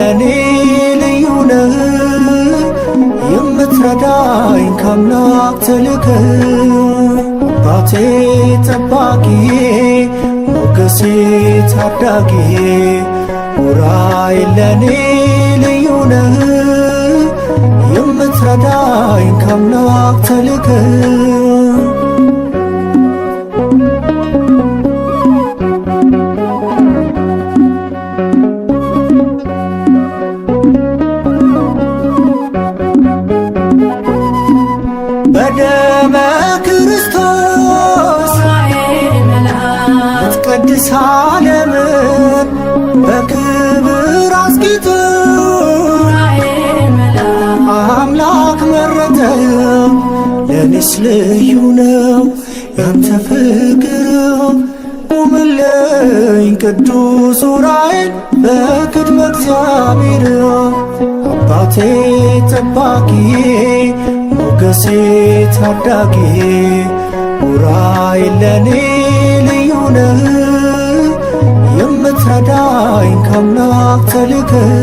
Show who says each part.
Speaker 1: እኔ ልዩ ነህ የምትረዳኝ ከአምላክ ተልከህ አባቴ ጠባቂዬ ሞገሴ ታዳጊዬ ኡራኤል ለኔ ልዩ ነህ የምትረዳኝ ከአምላክ ተልከህ በደመ ክርስቶስ ልትቀድስ ዓለምን በክብር አስጊጦ አምላክ መረጠህ ለኔስ ልዩ ነው ያንተ ፍቅር ቁምልኝ ቅዱስ ኡራኤል በቅድመ እግዚአብሔር አባቴ ጠባቂዬ ሞገሴ ታዳጊዬ ኡራኤል ለኔ ልዩ ነህ የምትረዳኝ ከአምላክ ተልከህ